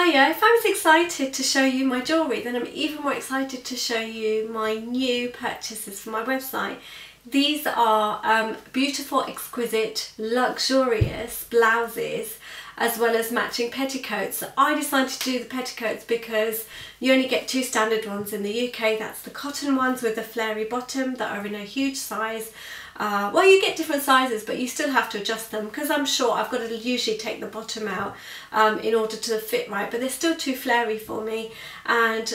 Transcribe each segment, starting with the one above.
Hiya, if I was excited to show you my jewellery, then I'm even more excited to show you my new purchases from my website. These are beautiful, exquisite, luxurious blouses as well as matching petticoats. I decided to do the petticoats because you only get two standard ones in the UK. That's the cotton ones with the flary bottom that are in a huge size. Well, you get different sizes, but you still have to adjust them because I'm short. I've got to usually take the bottom out in order to fit right, but they're still too flary for me. And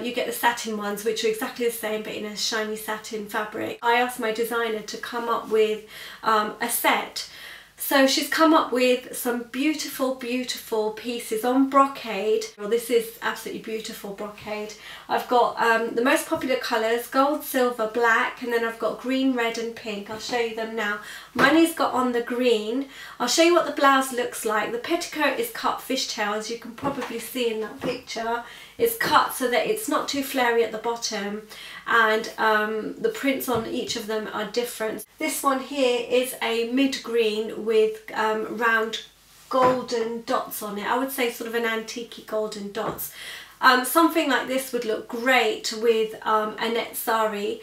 you get the satin ones, which are exactly the same but in a shiny satin fabric. I asked my designer to come up with a set. So she's come up with some beautiful, beautiful pieces on brocade. Well, this is absolutely beautiful brocade. I've got the most popular colours, gold, silver, black, and then I've got green, red and pink. I'll show you them now. Money's got on the green. I'll show you what the blouse looks like. The petticoat is cut fishtail, as you can probably see in that picture. It's cut so that it's not too flary at the bottom, and the prints on each of them are different. This one here is a mid-green with round golden dots on it. I would say sort of an antique golden dots. Something like this would look great with a net sari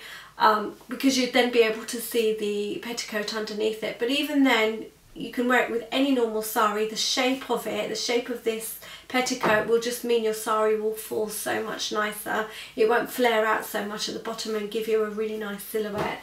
because you'd then be able to see the petticoat underneath it. But even then, you can wear it with any normal sari. The shape of it, the shape of this petticoat will just mean your sari will fall so much nicer. It won't flare out so much at the bottom and give you a really nice silhouette.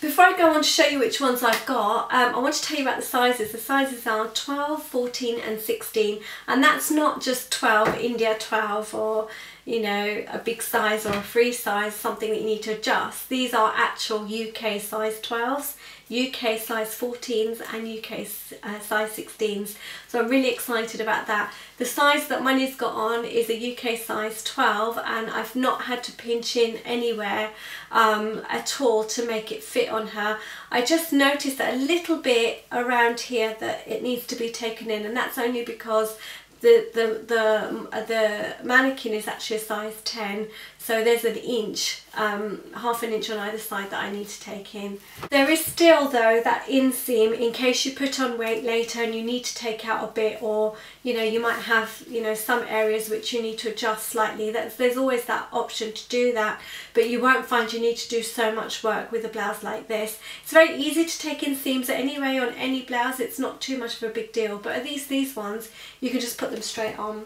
Before I go on to show you which ones I've got, I want to tell you about the sizes. The sizes are 12, 14 and 16, and that's not just 12, India 12, or you know, a big size or a free size, something that you need to adjust. These are actual UK size 12s, UK size 14s and UK size 16s. So I'm really excited about that. The size that Money's got on is a UK size 12, and I've not had to pinch in anywhere at all to make it fit on her. I just noticed that a little bit around here that it needs to be taken in, and that's only because the mannequin is actually a size 10, so there's an inch, half an inch on either side that I need to take in. There is still though that inseam in case you put on weight later and you need to take out a bit, or you know, you might have, you know, some areas which you need to adjust slightly. There's always that option to do that, but you won't find you need to do so much work with a blouse like this. It's very easy to take in seams anyway on any blouse. It's not too much of a big deal, but these ones you can just put them straight on.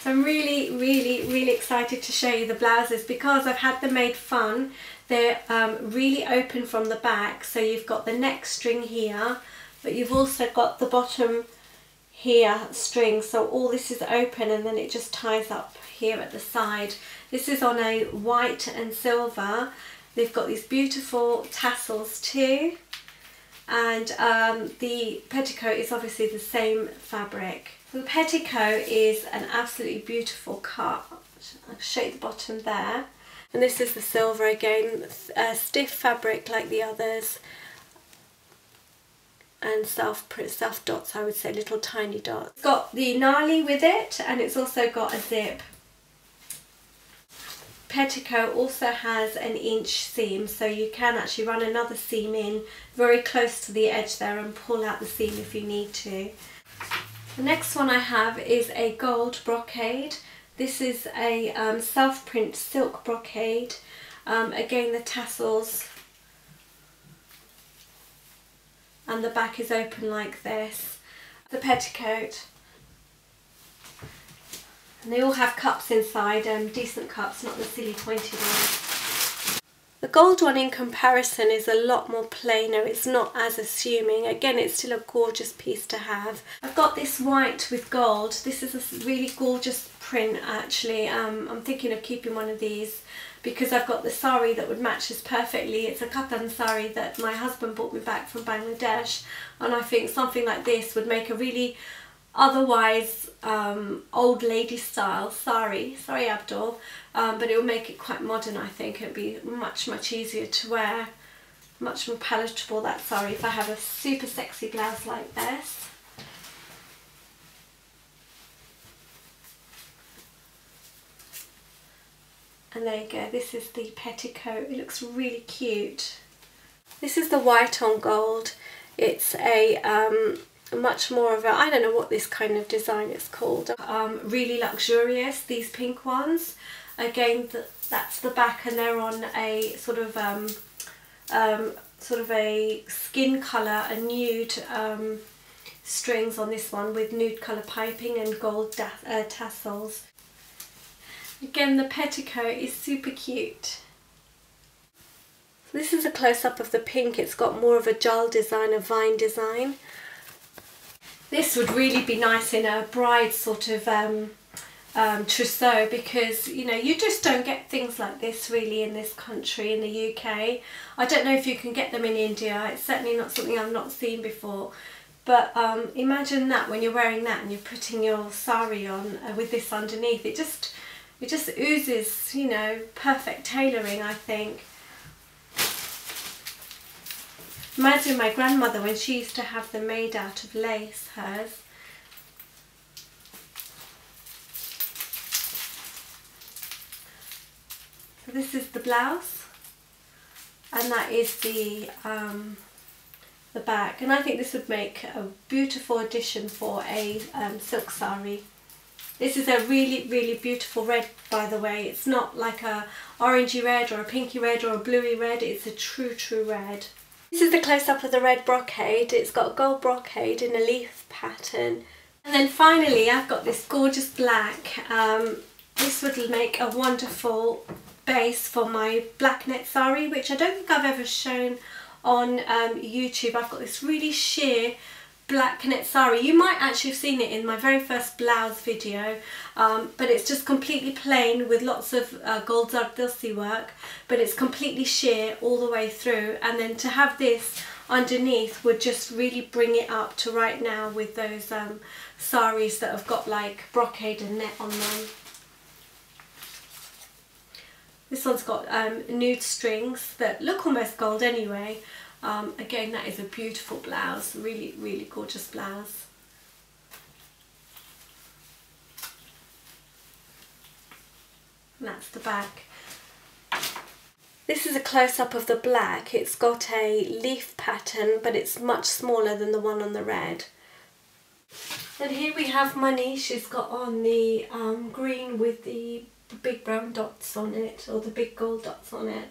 So I'm really, really, really excited to show you the blouses because I've had them made fun. They're really open from the back, so you've got the neck string here, but you've also got the bottom here string, so all this is open and then it just ties up here at the side. This is on a white and silver. They've got these beautiful tassels too, and the petticoat is obviously the same fabric. The petticoat is an absolutely beautiful cut. I'll show you the bottom there. And this is the silver again, stiff fabric like the others, and self dots, I would say, little tiny dots. It's got the nali with it, and it's also got a zip. Petticoat also has an inch seam, so you can actually run another seam in very close to the edge there and pull out the seam if you need to. The next one I have is a gold brocade. This is a self-print silk brocade. Again, the tassels and the back is open like this. The petticoat, and they all have cups inside, decent cups, not the silly pointed ones. The gold one in comparison is a lot more plainer, it's not as assuming. Again, it's still a gorgeous piece to have. I've got this white with gold. This is a really gorgeous print actually. I'm thinking of keeping one of these because I've got the sari that would match this perfectly. It's a katan sari that my husband brought me back from Bangladesh, and I think something like this would make a really otherwise old lady style sari. Sorry Abdul, but it will make it quite modern. I think it'll be much easier to wear, much more palatable, that sari, if I have a super sexy blouse like this. And there you go, this is the petticoat. It looks really cute. This is the white on gold. It's a much more of a, I don't know what this kind of design is called, really luxurious, these pink ones. Again, that's the back, and they're on a sort of a skin colour, a nude strings on this one with nude colour piping and gold tassels. Again, the petticoat is super cute. This is a close-up of the pink. It's got more of a jewel design, a vine design. This would really be nice in a bride sort of trousseau, because you know, you just don't get things like this really in this country, in the UK. I don't know if you can get them in India. It's certainly not something I've not seen before. But imagine that when you're wearing that and you're putting your sari on with this underneath. It just oozes, you know, perfect tailoring, I think. Reminds me of my grandmother when she used to have them made out of lace, hers. So this is the blouse, and that is the back, and I think this would make a beautiful addition for a silk sari. This is a really beautiful red, by the way. It's not like a orangey red or a pinky red or a bluey red. It's a true red. This is the close-up of the red brocade. It's got gold brocade in a leaf pattern. And then finally I've got this gorgeous black. This would make a wonderful base for my black net sari, which I don't think I've ever shown on YouTube. I've got this really sheer black net sari. You might actually have seen it in my very first blouse video, but it's just completely plain with lots of gold zardilsi work, but it's completely sheer all the way through, and then to have this underneath would just really bring it up to right now with those saris that have got like brocade and net on them. This one's got nude strings that look almost gold anyway. Again, that is a beautiful blouse, really gorgeous blouse. And that's the back. This is a close-up of the black. It's got a leaf pattern, but it's much smaller than the one on the red. And here we have my niche. She's got on the green with the big brown dots on it, or the big gold dots on it.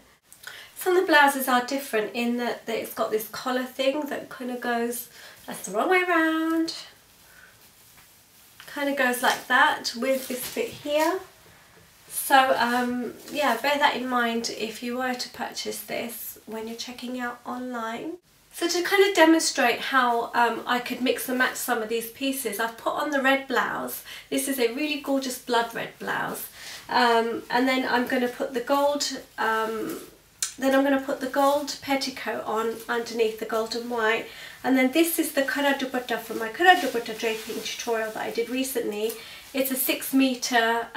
Some of the blouses are different in that it's got this collar thing that kind of goes, that's the wrong way around, kind of goes like that with this bit here. So yeah, bear that in mind if you were to purchase this when you're checking out online. So to kind of demonstrate how I could mix and match some of these pieces, I've put on the red blouse. This is a really gorgeous blood red blouse, and then I'm going to put the gold petticoat on underneath, the gold and white. And then this is the kara dupatta from my kara dupatta draping tutorial that I did recently. It's a 6 meter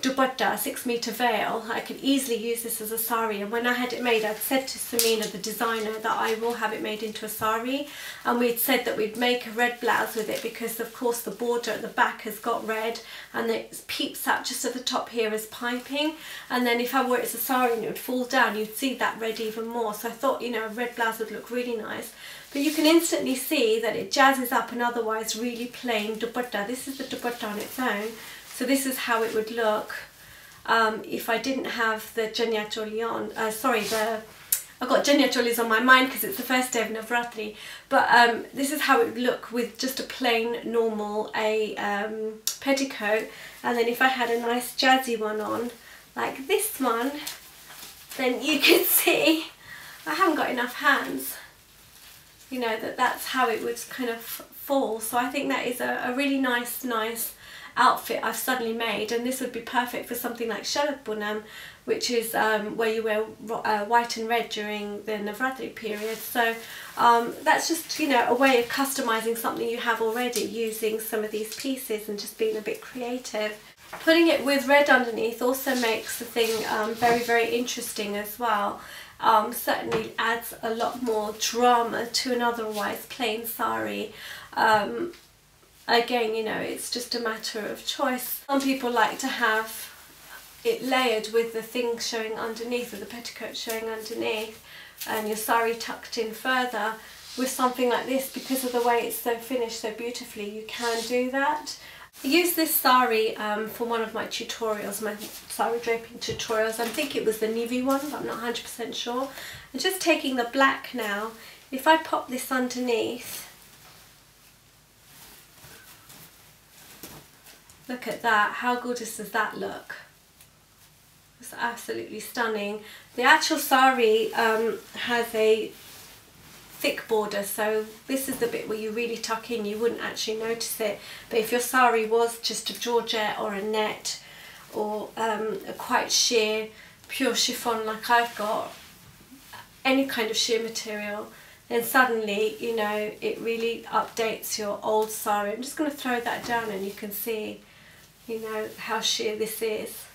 dupatta, 6 meter veil. I could easily use this as a sari, and when I had it made, I'd said to Samina, the designer, that I will have it made into a sari, and we'd said that we'd make a red blouse with it because of course the border at the back has got red and it peeps out just at the top here as piping, and then if I wore it as a sari and it would fall down, you'd see that red even more. So I thought, you know, a red blouse would look really nice. But you can instantly see that it jazzes up an otherwise really plain dupatta. This is the dupatta on its own. So this is how it would look if I didn't have the Janya Choli on. I've got Janya Cholis on my mind because it's the first day of Navratri. But this is how it would look with just a plain normal petticoat. And then if I had a nice jazzy one on, like this one, then you can see I haven't got enough hands. You know, that's how it would kind of fall. So I think that is a really nice outfit I've suddenly made, and this would be perfect for something like Sharad Punam, which is where you wear white and red during the Navratri period. So that's just, you know, a way of customizing something you have already using some of these pieces and just being a bit creative. Putting it with red underneath also makes the thing very interesting as well. Certainly adds a lot more drama to an otherwise plain sari. Again, you know, it's just a matter of choice. Some people like to have it layered with the thing showing underneath, or the petticoat showing underneath, and your sari tucked in further. with something like this, because of the way it's so finished so beautifully, you can do that. I used this sari for one of my tutorials, my sari draping tutorials. I think it was the navy one, but I'm not 100% sure. I'm just taking the black now. If I pop this underneath, look at that, how gorgeous does that look? It's absolutely stunning. The actual sari has a thick border, so this is the bit where you really tuck in, you wouldn't actually notice it. But if your sari was just a georgette or a net or a quite sheer pure chiffon like I've got, any kind of sheer material, then suddenly, you know, it really updates your old sari. I'm just going to throw that down and you can see, you know, how sheer this is.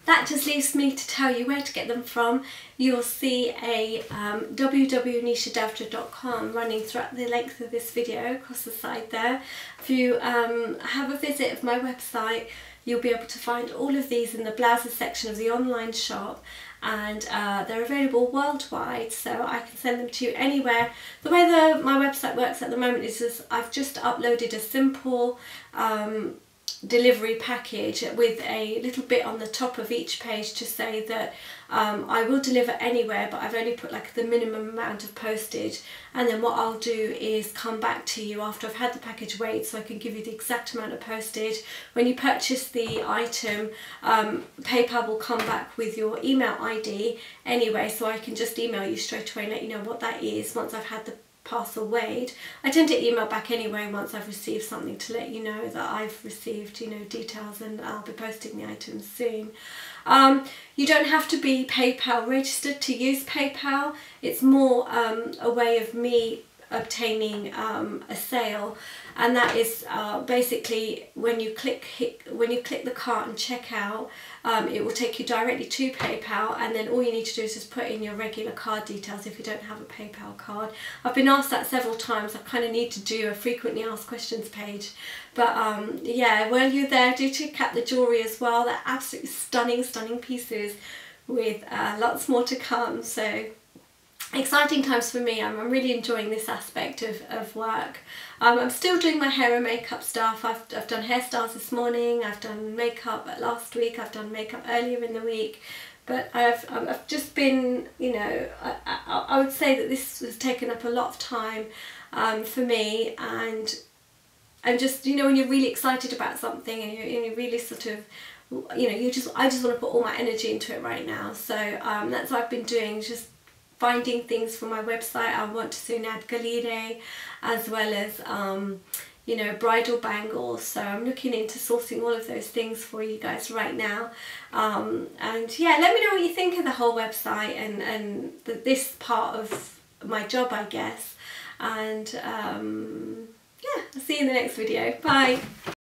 That just leaves me to tell you where to get them from. You'll see a www.nishadavdra.com running throughout the length of this video, across the side there. If you have a visit of my website, you'll be able to find all of these in the blouses section of the online shop, and they're available worldwide, so I can send them to you anywhere. The way my website works at the moment is I've just uploaded a simple delivery package with a little bit on the top of each page to say that I will deliver anywhere, but I've only put like the minimum amount of postage, and then what I'll do is come back to you after I've had the package weighed so I can give you the exact amount of postage. When you purchase the item, PayPal will come back with your email ID anyway, so I can just email you straight away and let you know what that is once I've had the parcel weighed. I tend to email back anyway once I've received something to let you know that I've received, you know, details, and I'll be posting the items soon. You don't have to be PayPal registered to use PayPal. It's more a way of me obtaining a sale, and that is basically when you click the cart and check out, it will take you directly to PayPal, and then all you need to do is just put in your regular card details if you don't have a PayPal card. I've been asked that several times. I kind of need to do a frequently asked questions page, but yeah, while you're there, do check out the jewellery as well. They're absolutely stunning pieces with lots more to come. So exciting times for me. I'm really enjoying this aspect of work. I'm still doing my hair and makeup stuff. I've done hairstyles this morning, I've done makeup last week, I've done makeup earlier in the week, but I've just been, you know, I would say that this has taken up a lot of time for me, and just, you know, when you're really excited about something and you're really sort of, you know, I just want to put all my energy into it right now. So that's what I've been doing, just finding things for my website. I want to soon add galire, as well as you know, bridal bangles, so I'm looking into sourcing all of those things for you guys right now. And yeah, let me know what you think of the whole website and this part of my job, I guess. And yeah, I'll see you in the next video. Bye.